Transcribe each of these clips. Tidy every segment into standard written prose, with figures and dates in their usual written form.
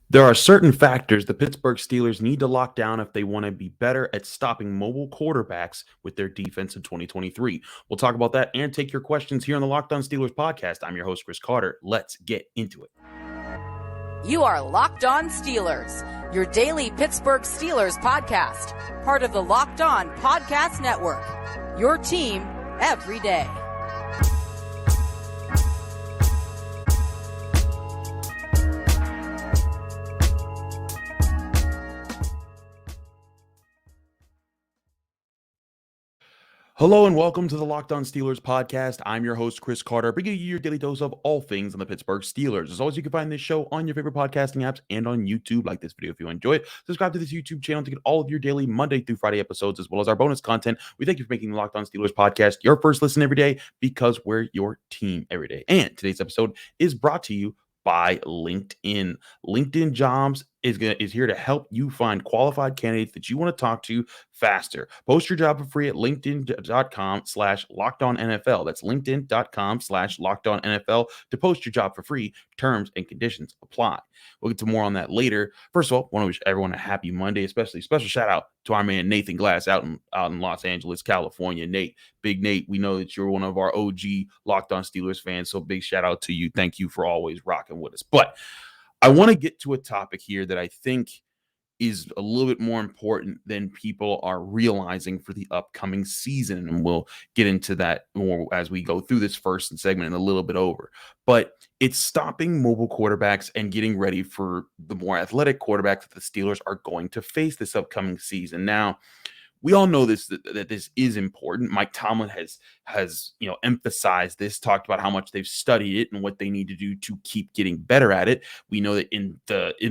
There are certain factors the Pittsburgh Steelers need to lock down if they want to be better at stopping mobile quarterbacks with their defense in 2023. We'll talk about that and take your questions here on the Locked On Steelers podcast. I'm your host, Chris Carter. Let's get into it. You are Locked On Steelers, your daily Pittsburgh Steelers podcast, part of the Locked On Podcast Network, your team every day. Hello and welcome to the Locked On Steelers podcast. I'm your host, Chris Carter, bringing you your daily dose of all things on the Pittsburgh Steelers. As always, you can find this show on your favorite podcasting apps and on YouTube. Like this video if you enjoy it. Subscribe to this YouTube channel to get all of your daily Monday through Friday episodes, as well as our bonus content. We thank you for making the Locked On Steelers podcast your first listen every day, because we're your team every day. And today's episode is brought to you by LinkedIn. LinkedIn Jobs is here to help you find qualified candidates that you want to talk to faster. Post your job for free at linkedin.com/lockedonnfl. That's linkedin.com/lockedonnfl to post your job for free. Terms and conditions apply. We'll get to more on that later. First of all, I want to wish everyone a happy Monday, especially special shout out to our man Nathan Glass out in Los Angeles, California. Nate, Big Nate, we know that you're one of our OG Locked On Steelers fans, so big shout out to you. Thank you for always rocking with us. But I want to get to a topic here that I think is a little bit more important than people are realizing for the upcoming season. And we'll get into that more as we go through this first segment and a little bit over. But it's stopping mobile quarterbacks and getting ready for the more athletic quarterbacks that the Steelers are going to face this upcoming season. Now, we all know that this is important. Mike Tomlin has emphasized this, talked about how much they've studied it and what they need to do to keep getting better at it. We know that in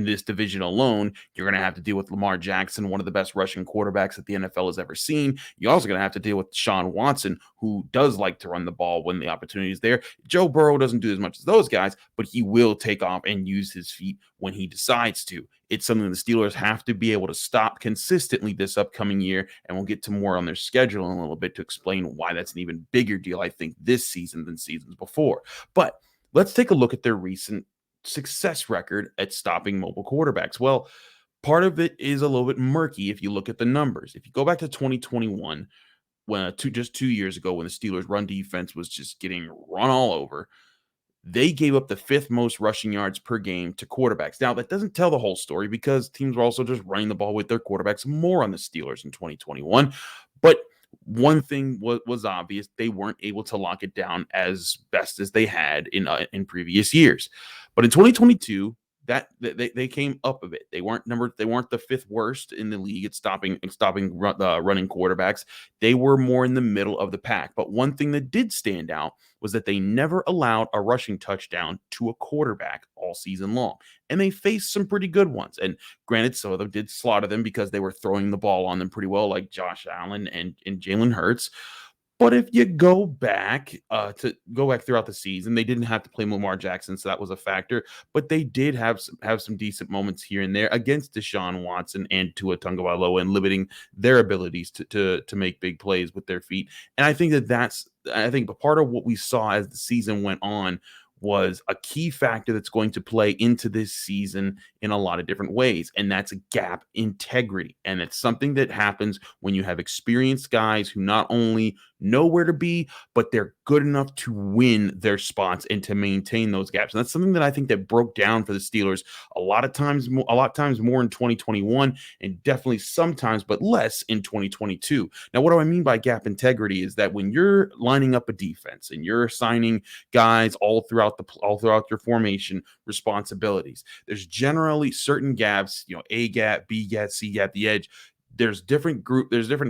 this division alone, you're going to have to deal with Lamar Jackson, one of the best rushing quarterbacks that the NFL has ever seen. You're also going to have to deal with Deshaun Watson, who does like to run the ball when the opportunity is there. Joe Burrow doesn't do as much as those guys, but he will take off and use his feet when he decides to. It's something the Steelers have to be able to stop consistently this upcoming year, and we'll get to more on their schedule in a little bit to explain why that's an even bigger deal, I think, this season than seasons before. But let's take a look at their recent success record at stopping mobile quarterbacks. Well, part of it is a little bit murky if you look at the numbers. If you go back to 2021, just 2 years ago, when the Steelers' run defense was just getting run all over, they gave up the fifth most rushing yards per game to quarterbacks. Now, that doesn't tell the whole story, because teams were also just running the ball with their quarterbacks more on the Steelers in 2021. But one thing was obvious: they weren't able to lock it down as best as they had in previous years. But in 2022, that they came up a bit. They weren't the fifth worst in the league at stopping running quarterbacks. They were more in the middle of the pack. But one thing that did stand out was that they never allowed a rushing touchdown to a quarterback all season long. And they faced some pretty good ones. And granted, some of them did slaughter them because they were throwing the ball on them pretty well, like Josh Allen and Jalen Hurts. But if you go back throughout the season, they didn't have to play Lamar Jackson, so that was a factor. But they did have some decent moments here and there against Deshaun Watson and Tua Tagovailoa, and limiting their abilities to make big plays with their feet. And I think that's part of what we saw as the season went on was a key factor that's going to play into this season in a lot of different ways, and that's gap integrity. And it's something that happens when you have experienced guys who not only know where to be, but they're good enough to win their spots and to maintain those gaps. And that's something that I think that broke down for the Steelers a lot of times more in 2021, and definitely sometimes, but less in 2022. Now, what do I mean by gap integrity is that when you're lining up a defense and you're assigning guys all throughout your formation responsibilities, there's generally certain gaps, A gap, B gap, C gap, the edge. There's different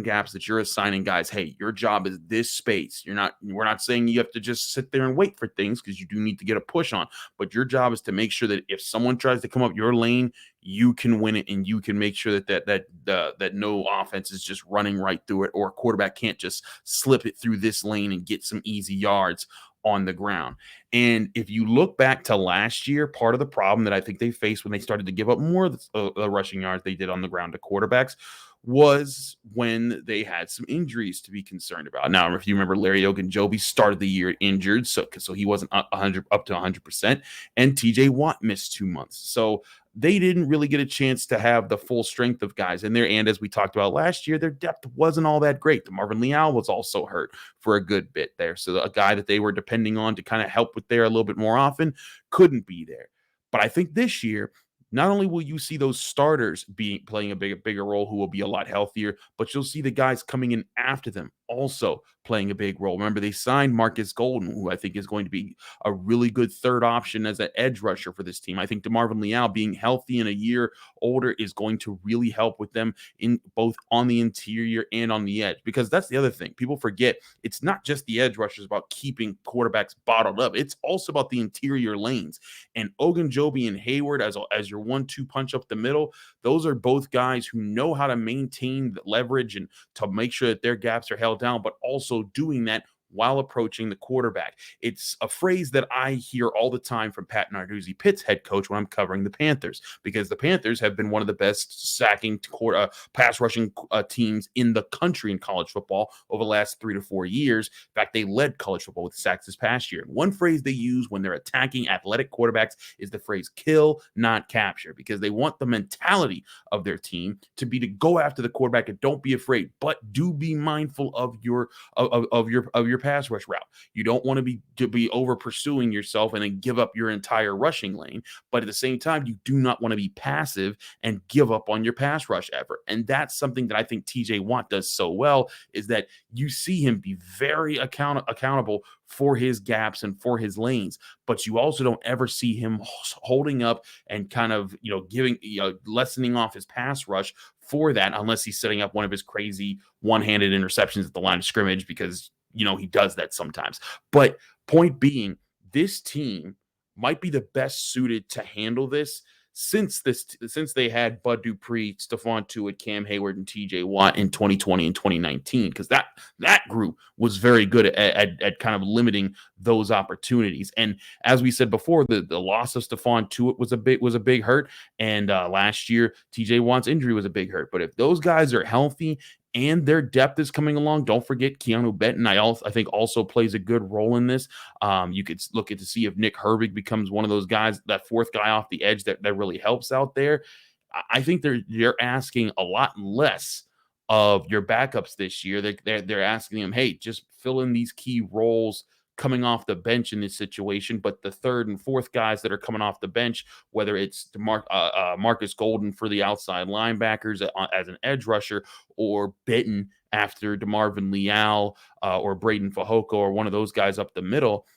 gaps that you're assigning guys. Hey, your job is this space. We're not saying you have to just sit there and wait for things, because you do need to get a push on, but your job is to make sure that if someone tries to come up your lane, you can win it, and you can make sure that no offense is just running right through it, or a quarterback can't just slip it through this lane and get some easy yards on the ground. And if you look back to last year, part of the problem that I think they faced when they started to give up more of the rushing yards they did on the ground to quarterbacks was when they had some injuries to be concerned about. Now, if you remember, Larry Ogunjobi started the year injured, so he wasn't up to 100%, and TJ Watt missed 2 months. So they didn't really get a chance to have the full strength of guys in there. And as we talked about last year, their depth wasn't all that great. DeMarvin Leal was also hurt for a good bit there. So a guy that they were depending on to kind of help with there a little bit more often couldn't be there. But I think this year, not only will you see those starters playing a bigger role who will be a lot healthier, but you'll see the guys coming in after them also playing a big role. Remember, they signed Marcus Golden, who I think is going to be a really good third option as an edge rusher for this team. I think DeMarvin Leal being healthy and a year older is going to really help with them in both on the interior and on the edge, because that's the other thing. People forget it's not just the edge rushers about keeping quarterbacks bottled up. It's also about the interior lanes. And Ogunjobi and Heyward as your 1-2 punch up the middle, those are both guys who know how to maintain the leverage and to make sure that their gaps are held down, but also doing that while approaching the quarterback. It's a phrase that I hear all the time from Pat Narduzzi, Pitt's head coach, when I'm covering the Panthers, because the Panthers have been one of the best sacking pass rushing teams in the country in college football over the last 3 to 4 years. In fact, they led college football with sacks this past year. And one phrase they use when they're attacking athletic quarterbacks is the phrase kill, not capture, because they want the mentality of their team to be to go after the quarterback and don't be afraid, but do be mindful of your pass rush route. You don't want to be over pursuing yourself and then give up your entire rushing lane, but at the same time, you do not want to be passive and give up on your pass rush effort. And that's something that I think TJ Watt does so well, is that you see him be very accountable for his gaps and for his lanes, but you also don't ever see him holding up and kind of, lessening off his pass rush for that, unless he's setting up one of his crazy one-handed interceptions at the line of scrimmage, because he does that sometimes. But point being, this team might be the best suited to handle this since they had Bud Dupree, Stephon Tuitt, Cam Heyward, and TJ Watt in 2020 and 2019, because that group was very good at kind of limiting those opportunities. And as we said before, the loss of Stephon Tuitt was a big hurt, and last year TJ Watt's injury was a big hurt. But if those guys are healthy and their depth is coming along, don't forget Keanu Benton. I think also plays a good role in this. You could look at to see if Nick Herbig becomes one of those guys, that fourth guy off the edge that really helps out there. I think they're asking a lot less of your backups this year. They're asking them, hey, just fill in these key roles coming off the bench in this situation. But the third and fourth guys that are coming off the bench, whether it's Marcus Golden for the outside linebackers as an edge rusher, or Benton after DeMarvin Leal, or Braden Fajoko, or one of those guys up the middle,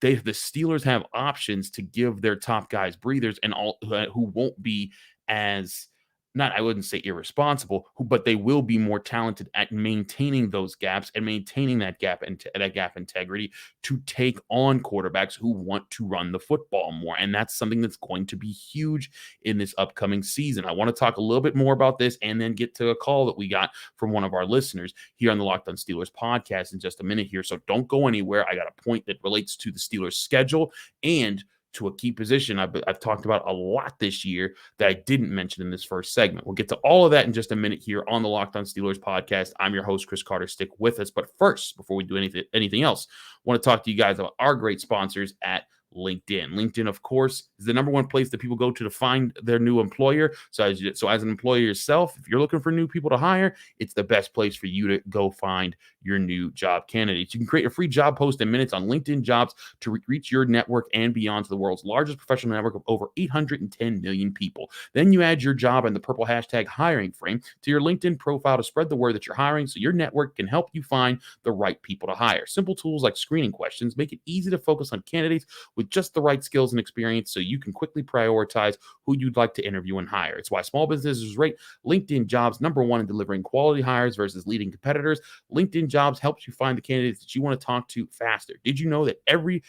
the Steelers have options to give their top guys breathers, and all who won't be as, I wouldn't say irresponsible, but they will be more talented at maintaining those gaps and maintaining that gap integrity to take on quarterbacks who want to run the football more. And that's something that's going to be huge in this upcoming season. I want to talk a little bit more about this and then get to a call that we got from one of our listeners here on the Locked On Steelers podcast in just a minute here. So don't go anywhere. I got a point that relates to the Steelers schedule and to a key position I've talked about a lot this year that I didn't mention in this first segment. We'll get to all of that in just a minute here on the Locked On Steelers podcast. I'm your host, Chris Carter. Stick with us. But first, before we do anything else, I want to talk to you guys about our great sponsors at LinkedIn. LinkedIn, of course, is the number one place that people go to find their new employer. So as an employer yourself, if you're looking for new people to hire, it's the best place for you to go find your new job candidates. You can create a free job post in minutes on LinkedIn Jobs to reach your network and beyond to the world's largest professional network of over 810 million people. Then you add your job and the purple hashtag hiring frame to your LinkedIn profile to spread the word that you're hiring, so your network can help you find the right people to hire. Simple tools like screening questions make it easy to focus on candidates with just the right skills and experience, so you can quickly prioritize who you'd like to interview and hire. It's why small businesses rate LinkedIn Jobs #1 in delivering quality hires versus leading competitors. LinkedIn Jobs helps you find the candidates that you want to talk to faster. Did you know that every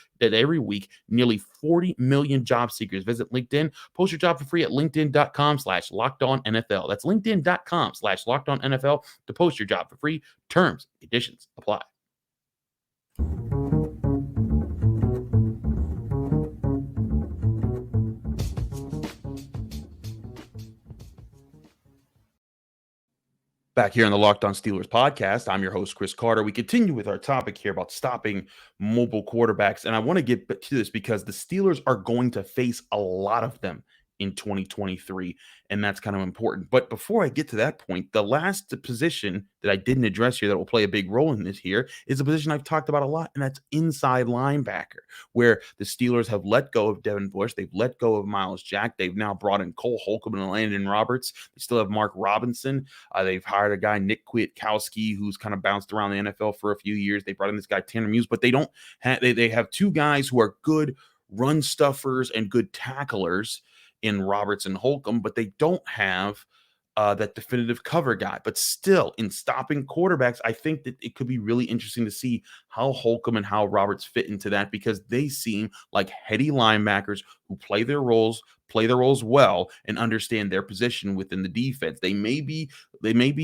week, nearly 40 million job seekers visit LinkedIn? Post your job for free at linkedin.com/lockedonnfl. That's linkedin.com/lockedonnfl to post your job for free. Terms and conditions apply. Back here on the Locked On Steelers podcast, I'm your host, Chris Carter. We continue with our topic here about stopping mobile quarterbacks. And I want to get to this because the Steelers are going to face a lot of them in 2023, and that's kind of important. But before I get to that point, the last position that I didn't address here that will play a big role in this here is a position I've talked about a lot, and that's inside linebacker, where the Steelers have let go of Devin Bush. They've let go of Miles Jack. They've now brought in Cole Holcomb and Landon Roberts. They still have Mark Robinson. They've hired a guy, Nick Kwiatkowski, who's kind of bounced around the NFL for a few years. They brought in this guy, Tanner Muse, but they don't have, they have two guys who are good run stuffers and good tacklers in Roberts and Holcomb, but they don't have that definitive cover guy. But still, in stopping quarterbacks, I think that it could be really interesting to see how Holcomb and how Roberts fit into that, because they seem like heady linebackers who play their roles well and understand their position within the defense. They may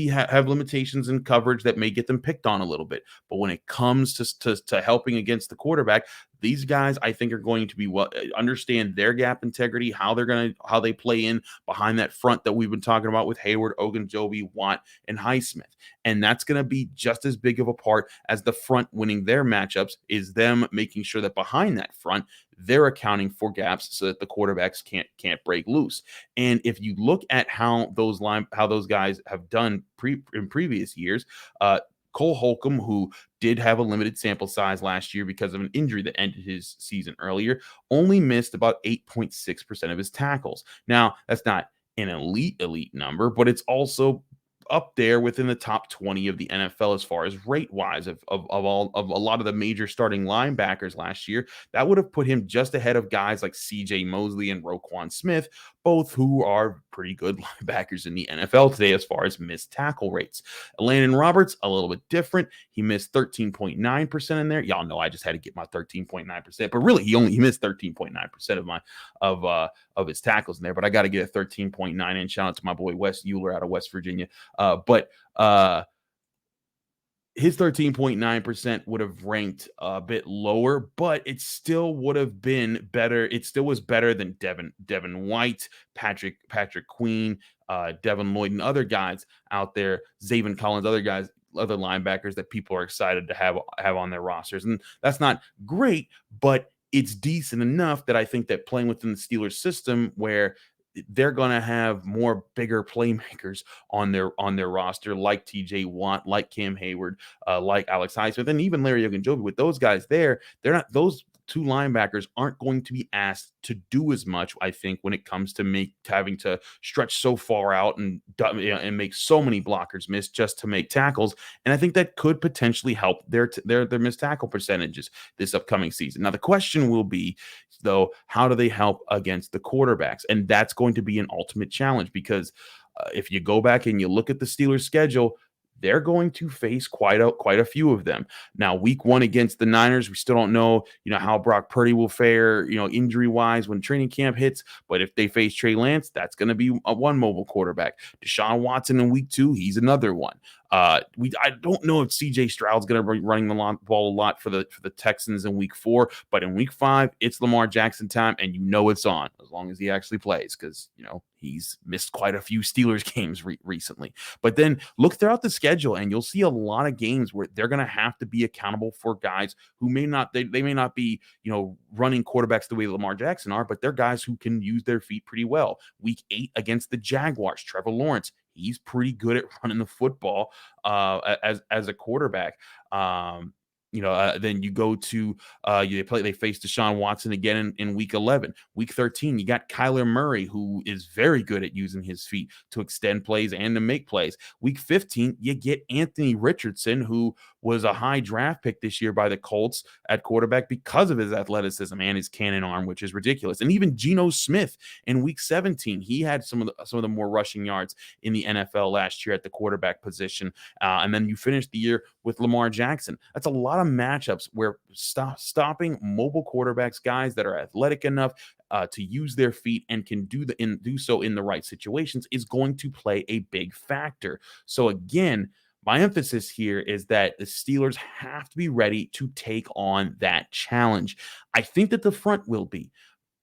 have limitations in coverage that may get them picked on a little bit, but when it comes to helping against the quarterback, these guys I think are going to be understand their gap integrity, how they play in behind that front that we've been talking about with Heyward, Ogunjobi, Watt, and Highsmith. And that's going to be just as big of a part as the front winning their matchups, is them making sure that behind that front they're accounting for gaps so that the quarterbacks can't break loose. And if you look at how those guys have done in previous years, Cole Holcomb, who did have a limited sample size last year because of an injury that ended his season earlier, only missed about 8.6% of his tackles. Now, that's not an elite number, but it's also up there within the top 20 of the NFL as far as rate wise of a lot of the major starting linebackers last year. That would have put him just ahead of guys like CJ Mosley and Roquan Smith, both who are pretty good linebackers in the NFL today as far as missed tackle rates. Landon Roberts, a little bit different. He missed 13.9% in there. Y'all know I just had to get my 13.9%, but really he missed 13.9% of his tackles in there. But I got to get a 13.9 in. Shout out to my boy Wes Euler out of West Virginia. But his 13.9% would have ranked a bit lower, but it still would have been better. It still was better than Devin White, Patrick Queen, Devin Lloyd, and other guys out there, Zaven Collins, other linebackers that people are excited to have on their rosters. And that's not great, but it's decent enough that I think that playing within the Steelers system, where they're going to have more bigger playmakers on their roster, like TJ Watt, like Cam Heyward, like Alex Highsmith, and even Larry Ogunjobi. With those guys there, those two linebackers aren't going to be asked to do as much, I think, when it comes to having to stretch so far out and make so many blockers miss just to make tackles. And I think that could potentially help their missed tackle percentages this upcoming season. Now, the question will be, though, how do they help against the quarterbacks? And that's going to be an ultimate challenge, because if you go back and you look at the Steelers' schedule, they're going to face quite a few of them. Now, week 1 against the Niners, we still don't know, how Brock Purdy will fare, injury-wise when training camp hits. But if they face Trey Lance, that's going to be one mobile quarterback. Deshaun Watson in week 2, he's another one. I don't know if CJ Stroud's going to be running the ball a lot for the Texans in week 4, but in week 5, it's Lamar Jackson time, and it's on as long as he actually plays, because he's missed quite a few Steelers games recently. But then look throughout the schedule, and you'll see a lot of games where they're going to have to be accountable for guys who may not be running quarterbacks the way Lamar Jackson are, but they're guys who can use their feet pretty well. Week 8 against the Jaguars, Trevor Lawrence, he's pretty good at running the football as a quarterback. Then you go to they face Deshaun Watson again in week 11. Week 13, you got Kyler Murray, who is very good at using his feet to extend plays and to make plays. Week 15, you get Anthony Richardson, who was a high draft pick this year by the Colts at quarterback because of his athleticism and his cannon arm, which is ridiculous. And even Geno Smith in week 17, he had some of the more rushing yards in the NFL last year at the quarterback position. And then you finish the year with Lamar Jackson. That's a lot of matchups where stopping mobile quarterbacks, guys that are athletic enough to use their feet and can do so in the right situations, is going to play a big factor. So again, my emphasis here is that the Steelers have to be ready to take on that challenge. I think that the front will be,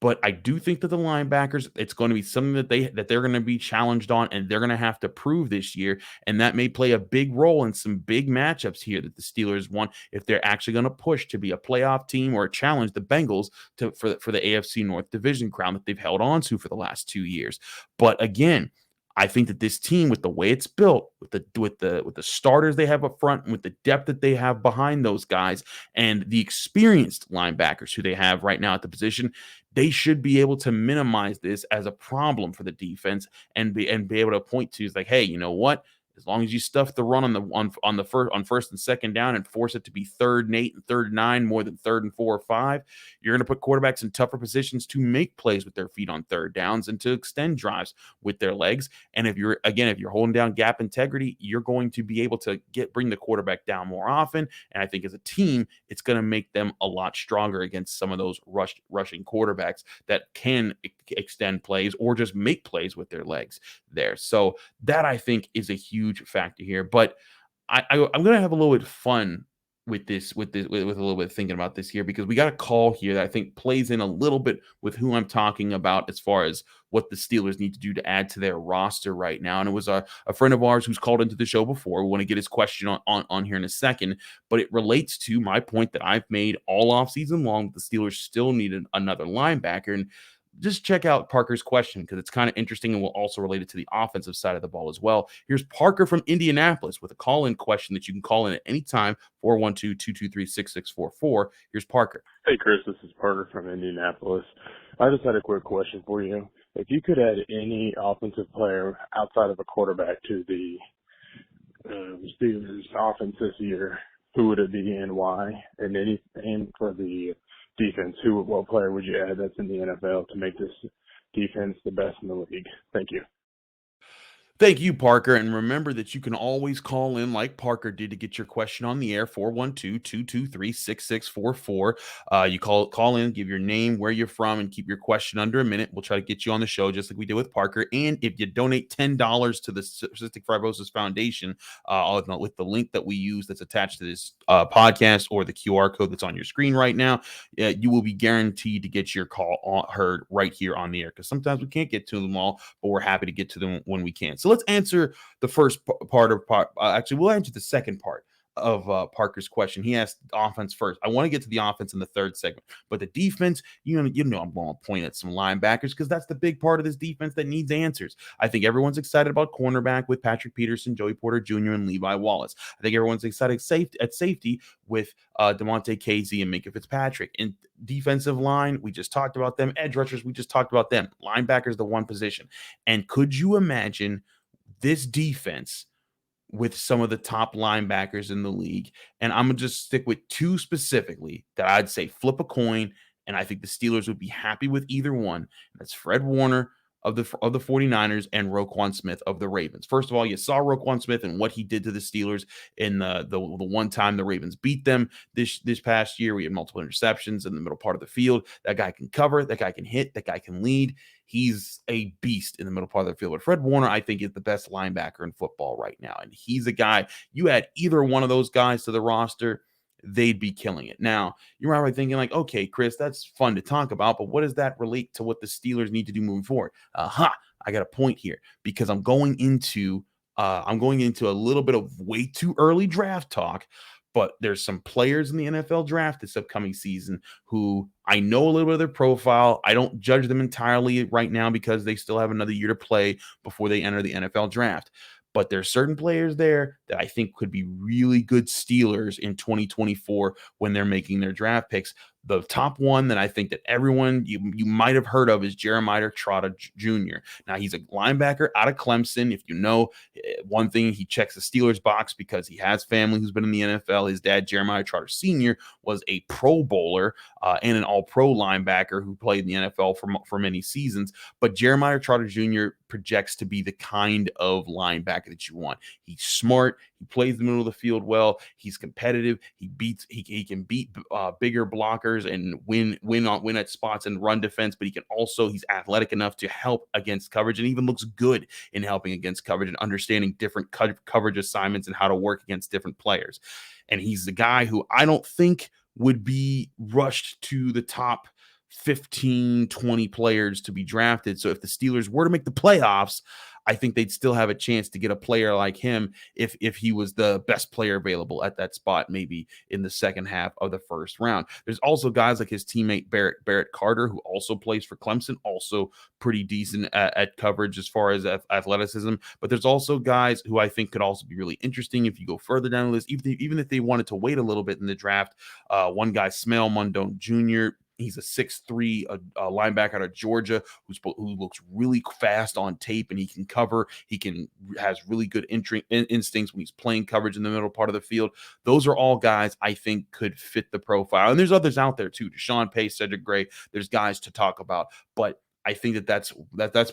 But I do think that the linebackers, it's going to be something that they're going to be challenged on, and they're going to have to prove this year. And that may play a big role in some big matchups here that the Steelers want if they're actually going to push to be a playoff team or challenge the Bengals for the AFC North Division crown that they've held on to for the last 2 years. But again, I think that this team, with the way it's built, with the starters they have up front, and with the depth that they have behind those guys, and the experienced linebackers who they have right now at the position, they should be able to minimize this as a problem for the defense and be able to point to, is like, hey, you know what? As long as you stuff the run on first and second down and force it to be 3rd and 8 and 3rd and 9 more than 3rd and 4 or 5, you're going to put quarterbacks in tougher positions to make plays with their feet on third downs and to extend drives with their legs. And if you're holding down gap integrity, you're going to be able to bring the quarterback down more often. And I think as a team, it's going to make them a lot stronger against some of those rushing quarterbacks that can extend plays or just make plays with their legs there. So that, I think, is a huge factor here. But I'm going to have a little bit of fun with a little bit of thinking about this here, because we got a call here that I think plays in a little bit with who I'm talking about as far as what the Steelers need to do to add to their roster right now. And it was a friend of ours who's called into the show before. We want to get his question on here in a second, but it relates to my point that I've made all offseason long. The Steelers still needed another linebacker. And just check out Parker's question, because it's kind of interesting and will also relate it to the offensive side of the ball as well. Here's Parker from Indianapolis with a call-in question that you can call in at any time, 412-223-6644. Here's Parker. Hey, Chris, this is Parker from Indianapolis. I just had a quick question for you. If you could add any offensive player outside of a quarterback to the Steelers offense this year, who would it be and why? And for the defense, what player would you add that's in the NFL to make this defense the best in the league? Thank you. Thank you, Parker. And remember that you can always call in like Parker did to get your question on the air, 412-223-6644. You call in, give your name, where you're from, and keep your question under a minute. We'll try to get you on the show just like we did with Parker. And if you donate $10 to the Cystic Fibrosis Foundation with the link that we use that's attached to this podcast, or the QR code that's on your screen right now, you will be guaranteed to get your call heard right here on the air, because sometimes we can't get to them all, but we're happy to get to them when we can. So let's answer the first part of actually, we'll answer the second part of Parker's question. He asked offense first. I want to get to the offense in the third segment, but the defense, you know I'm going to point at some linebackers, because that's the big part of this defense that needs answers. I think everyone's excited about cornerback with Patrick Peterson, Joey Porter Jr., and Levi Wallace. I think everyone's excited at safety with DeMonte Casey and Minkah Fitzpatrick. And defensive line, we just talked about them. Edge rushers, we just talked about them. Linebackers, the one position. And could you imagine this defense with some of the top linebackers in the league? And I'm going to just stick with two specifically that I'd say flip a coin, and I think the Steelers would be happy with either one. That's Fred Warner of the 49ers and Roquan Smith of the Ravens. First of all, you saw Roquan Smith and what he did to the Steelers in the one time the Ravens beat them this past year. We had multiple interceptions in the middle part of the field. That guy can cover, that guy can hit, that guy can lead. He's a beast in the middle part of the field. But Fred Warner, I think, is the best linebacker in football right now. And he's a guy, you add either one of those guys to the roster, they'd be killing it. Now, you're probably thinking like, okay, Chris, that's fun to talk about, but what does that relate to what the Steelers need to do moving forward? I got a point here, because I'm going into a little bit of way too early draft talk, but there's some players in the NFL draft this upcoming season who I know a little bit of their profile. I don't judge them entirely right now, because they still have another year to play before they enter the NFL draft. But there's certain players there that I think could be really good Steelers in 2024 when they're making their draft picks. The top one that I think that everyone you might have heard of is Jeremiah Trotter Jr. Now, he's a linebacker out of Clemson. If you know one thing, he checks the Steelers box because he has family who's been in the NFL. His dad, Jeremiah Trotter Sr., was a Pro Bowler and an All-Pro linebacker who played in the NFL for many seasons. But Jeremiah Trotter Jr. projects to be the kind of linebacker that you want. He's smart. He plays the middle of the field well. He's competitive. He can beat bigger blockers and win at spots and run defense, but he's athletic enough to help against coverage, and even looks good in helping against coverage and understanding different coverage assignments and how to work against different players. And he's the guy who I don't think would be rushed to the top 15, 20 players to be drafted. So if the Steelers were to make the playoffs, I think they'd still have a chance to get a player like him if he was the best player available at that spot, maybe in the second half of the first round. There's also guys like his teammate Barrett Carter, who also plays for Clemson, also pretty decent at coverage as far as athleticism. But there's also guys who I think could also be really interesting if you go further down the list, even if they wanted to wait a little bit in the draft. One guy, Smell Mondone Jr., he's a 6'3" linebacker out of Georgia who looks really fast on tape, and he can cover. Has really good instincts when he's playing coverage in the middle part of the field. Those are all guys I think could fit the profile. And there's others out there too. Deshaun Pace, Cedric Gray. There's guys to talk about, but I think that's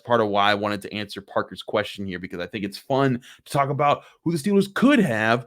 part of why I wanted to answer Parker's question here, because I think it's fun to talk about who the Steelers could have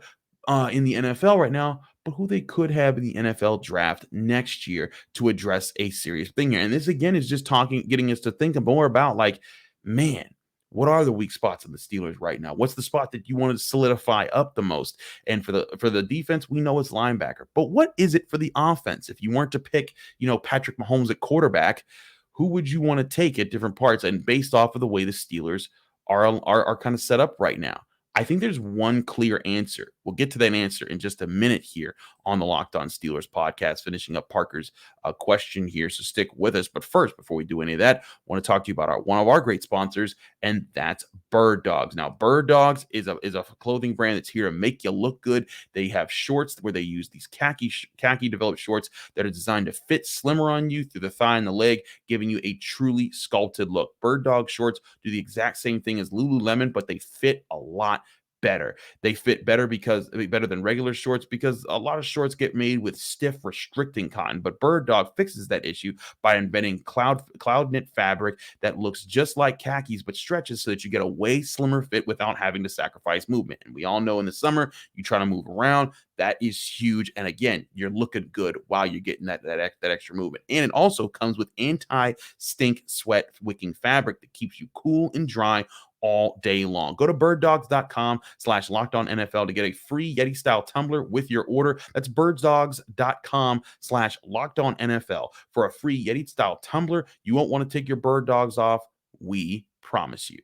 in the NFL right now, but who they could have in the NFL draft next year to address a serious thing here. And this, again, is just getting us to think more about, like, man, what are the weak spots in the Steelers right now? What's the spot that you want to solidify up the most? And for the defense, we know it's linebacker. But what is it for the offense? If you weren't to pick, Patrick Mahomes at quarterback, who would you want to take at different parts? And based off of the way the Steelers are kind of set up right now, I think there's one clear answer. We'll get to that answer in just a minute here on the Locked On Steelers podcast, finishing up Parker's question here. So stick with us. But first, before we do any of that, I want to talk to you about one of our great sponsors, and that's Bird Dogs. Now, Bird Dogs is a clothing brand that's here to make you look good. They have shorts where they use these khaki developed shorts that are designed to fit slimmer on you through the thigh and the leg, giving you a truly sculpted look. Bird Dog shorts do the exact same thing as Lululemon, but they fit a lot better. They fit better than regular shorts, because a lot of shorts get made with stiff, restricting cotton. But Bird Dog fixes that issue by inventing cloud knit fabric that looks just like khakis but stretches so that you get a way slimmer fit without having to sacrifice movement. And we all know in the summer you try to move around. That is huge. And again, you're looking good while you're getting that extra movement. And it also comes with anti-stink sweat wicking fabric that keeps you cool and dry all day long. Go to birddogs.com/lockedonnfl to get a free Yeti style tumbler with your order. That's birddogs.com/lockedonnfl for a free Yeti style tumbler. You won't want to take your Bird Dogs off. We promise you.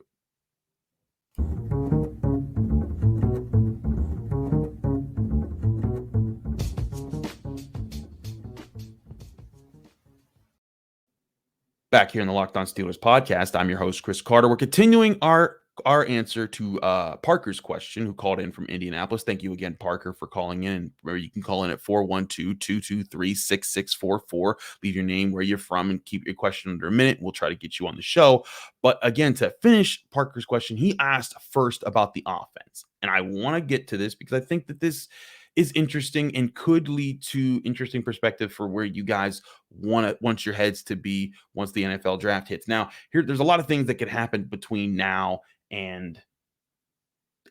Back here in the Locked On Steelers podcast, I'm your host, Chris Carter. We're continuing our answer to Parker's question, who called in from Indianapolis. Thank you again, Parker, for calling in. Where you can call in at 412-223-6644. Leave your name, where you're from, and keep your question under a minute. We'll try to get you on the show. But again, to finish Parker's question, he asked first about the offense. And I want to get to this because I think that this is interesting and could lead to interesting perspective for where you guys want your heads to be once the NFL draft hits. Now, there's a lot of things that could happen between now and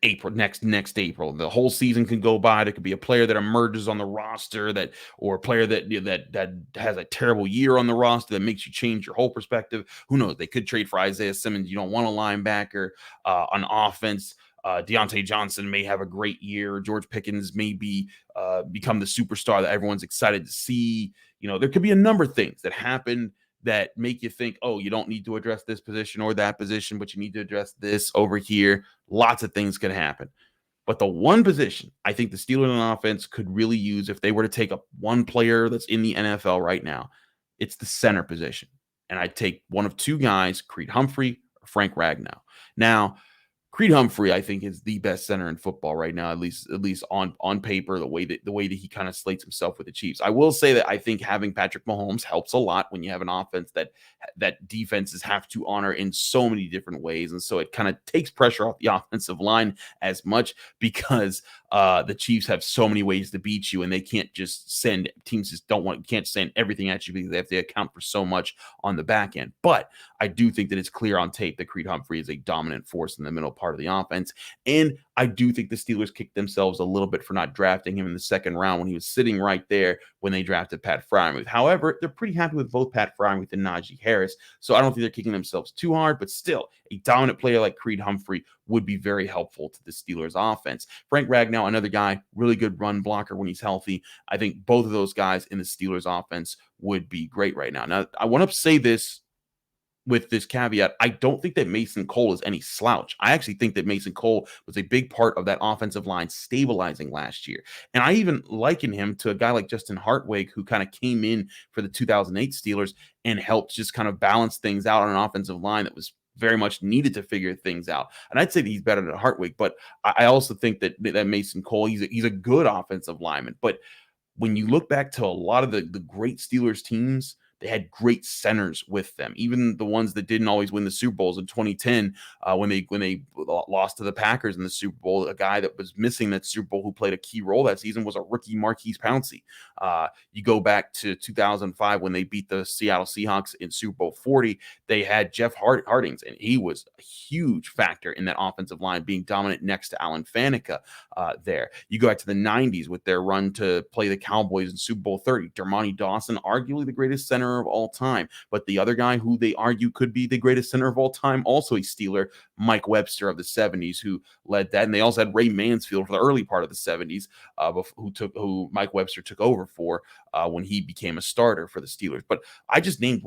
April, next April. The whole season can go by. There could be a player that emerges on the roster or a player that has a terrible year on the roster that makes you change your whole perspective. Who knows? They could trade for Isaiah Simmons. You don't want a linebacker on offense. Deontay Johnson may have a great year. George Pickens may become the superstar that everyone's excited to see. There could be a number of things that happen that make you think, oh, you don't need to address this position or that position, but you need to address this over here. Lots of things could happen. But the one position I think the Steelers on offense could really use, if they were to take up one player that's in the NFL right now, it's the center position. And I'd take one of two guys, Creed Humphrey or Frank Ragnow. Now, Creed Humphrey, I think, is the best center in football right now, at least on paper, the way that he kind of slates himself with the Chiefs. I will say that I think having Patrick Mahomes helps a lot when you have an offense that defenses have to honor in so many different ways. And so it kind of takes pressure off the offensive line as much, because the Chiefs have so many ways to beat you, and they can't just can't send everything at you because they have to account for so much on the back end. But I do think that it's clear on tape that Creed Humphrey is a dominant force in the middle part of the offense. And I do think the Steelers kicked themselves a little bit for not drafting him in the second round when he was sitting right there when they drafted Pat Freiermuth. However, they're pretty happy with both Pat Freiermuth and Najee Harris, so I don't think they're kicking themselves too hard, but still, a dominant player like Creed Humphrey would be very helpful to the Steelers offense. Frank Ragnow, another guy, really good run blocker when he's healthy. I think both of those guys in the Steelers offense would be great right now. Now, I want to say this with this caveat, I don't think that Mason Cole is any slouch. I actually think that Mason Cole was a big part of that offensive line stabilizing last year. And I even liken him to a guy like Justin Hartwig, who kind of came in for the 2008 Steelers and helped just kind of balance things out on an offensive line that was very much needed to figure things out. And I'd say that he's better than Hartwig, but I also think that Mason Cole, he's a good offensive lineman. But when you look back to a lot of the great Steelers teams, they had great centers with them, even the ones that didn't always win the Super Bowls. In 2010, when they lost to the Packers in the Super Bowl, a guy that was missing that Super Bowl who played a key role that season was a rookie, Marquise Pouncey. You go back to 2005 when they beat the Seattle Seahawks in Super Bowl 40, they had Jeff Hardings, and he was a huge factor in that offensive line, being dominant next to Alan Faneca there. You go back to the 90s with their run to play the Cowboys in Super Bowl 30. Dermontti Dawson, arguably the greatest center of all time, but the other guy who they argue could be the greatest center of all time, also a Steeler, Mike Webster of the 70s, who led that. And they also had Ray Mansfield for the early part of the 70s, who Mike Webster took over for when he became a starter for the Steelers. But I just named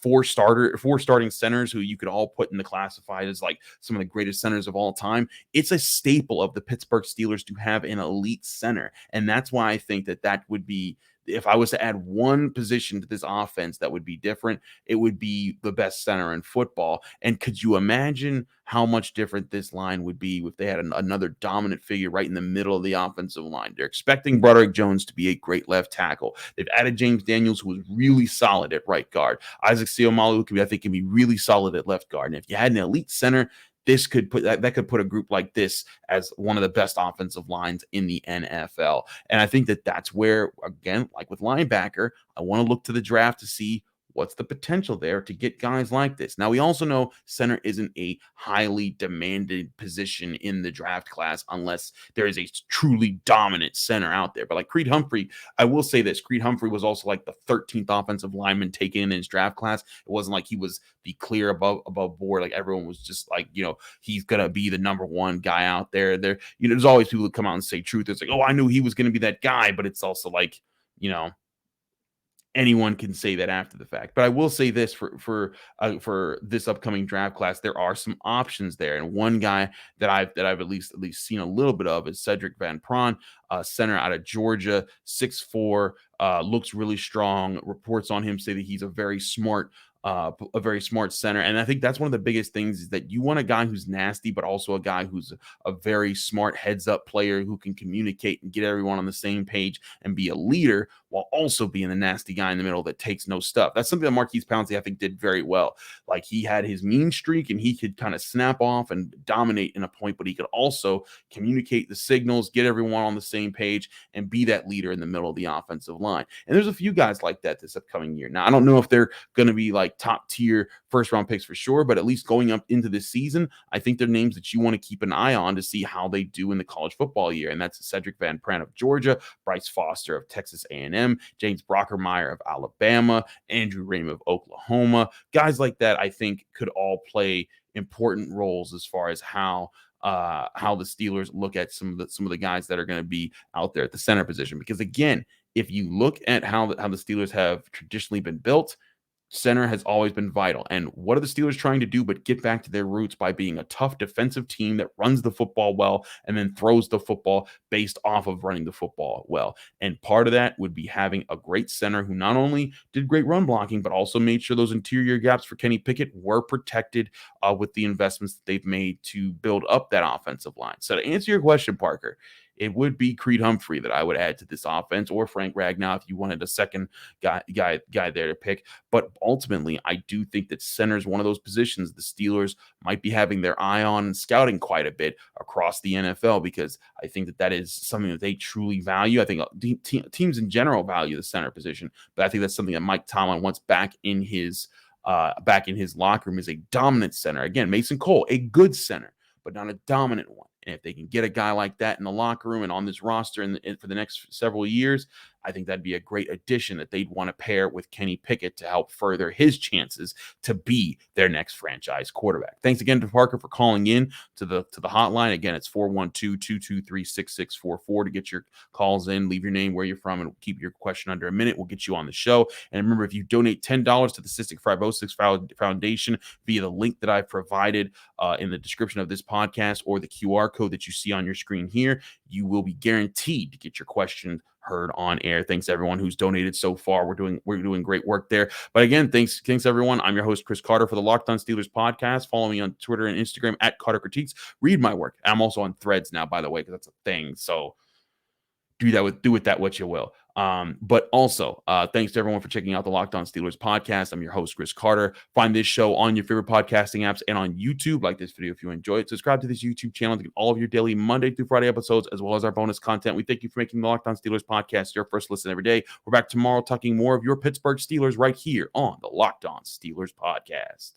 four starting centers who you could all put in the classified as like some of the greatest centers of all time. It's a staple of the Pittsburgh Steelers to have an elite center, and that's why I think that would be, if I was to add one position to this offense that would be different, it would be the best center in football. And could you imagine how much different this line would be if they had another dominant figure right in the middle of the offensive line? They're expecting Broderick Jones to be a great left tackle. They've added James Daniels, who was really solid at right guard. Isaac Seumalo, who I think can be really solid at left guard. And if you had an elite center, this could put that could put a group like this as one of the best offensive lines in the NFL. And I think that's where, again, like with linebacker, I want to look to the draft to see what's the potential there to get guys like this. Now, we also know center isn't a highly demanded position in the draft class unless there is a truly dominant center out there. But like Creed Humphrey, I will say this, Creed Humphrey was also like the 13th offensive lineman taken in his draft class. It wasn't like he was the clear above board. Like everyone was just like, he's going to be the number one guy out there. There's always people who come out and say truth. It's like, oh, I knew he was going to be that guy. But it's also like, anyone can say that after the fact. But I will say this for this upcoming draft class, there are some options there. And one guy that I've at least seen a little bit of is Cedric Van Pran, center out of Georgia, 6'4", looks really strong. Reports on him say that he's a very smart center. And I think that's one of the biggest things, is that you want a guy who's nasty, but also a guy who's a very smart heads up player who can communicate and get everyone on the same page and be a leader while also being the nasty guy in the middle that takes no stuff. That's something that Marquise Pouncey, I think, did very well. Like, he had his mean streak and he could kind of snap off and dominate in a point, but he could also communicate the signals, get everyone on the same page, and be that leader in the middle of the offensive line. And there's a few guys like that this upcoming year. Now, I don't know if they're going to be like top tier first round picks for sure, but at least going up into this season, I think they're names that you want to keep an eye on to see how they do in the college football year. And that's Cedric Van Pran of Georgia, Bryce Foster of Texas A&M, James Brockermeyer of Alabama, Andrew Rame of Oklahoma. Guys like that, I think, could all play important roles as far as how the Steelers look at some of the guys that are going to be out there at the center position. Because again, if you look at how the Steelers have traditionally been built, center has always been vital. And what are the Steelers trying to do but get back to their roots by being a tough defensive team that runs the football well and then throws the football based off of running the football well? And part of that would be having a great center who not only did great run blocking, but also made sure those interior gaps for Kenny Pickett were protected with the investments that they've made to build up that offensive line. So to answer your question, Parker, it would be Creed Humphrey that I would add to this offense, or Frank Ragnow if you wanted a second guy there to pick. But ultimately, I do think that center is one of those positions the Steelers might be having their eye on and scouting quite a bit across the NFL, because I think that is something that they truly value. I think teams in general value the center position, but I think that's something that Mike Tomlin wants back in his back in his locker room is a dominant center. Again, Mason Cole, a good center, but not a dominant one. And if they can get a guy like that in the locker room and on this roster for the next several years, I think that'd be a great addition that they'd want to pair with Kenny Pickett to help further his chances to be their next franchise quarterback. Thanks again to Parker for calling in to the hotline. Again, it's 412-223-6644 to get your calls in. Leave your name, where you're from, and keep your question under a minute. We'll get you on the show. And remember, if you donate $10 to the Cystic Fibrosis Foundation via the link that I've provided in the description of this podcast or the QR code that you see on your screen here, you will be guaranteed to get your question heard on air. Thanks to everyone who's donated so far. We're doing great work there. But again, thanks everyone. I'm your host, Chris Carter, for the Locked On Steelers podcast. Follow me on Twitter and Instagram at Carter Critiques. Read my work. I'm also on Threads now, by the way, because that's a thing. So do with that what you will. But also, thanks to everyone for checking out the Locked On Steelers podcast. I'm your host, Chris Carter. Find this show on your favorite podcasting apps and on YouTube. Like this video if you enjoy it. Subscribe to this YouTube channel to get all of your daily Monday through Friday episodes, as well as our bonus content. We thank you for making the Locked On Steelers podcast your first listen every day. We're back tomorrow talking more of your Pittsburgh Steelers right here on the Locked On Steelers podcast.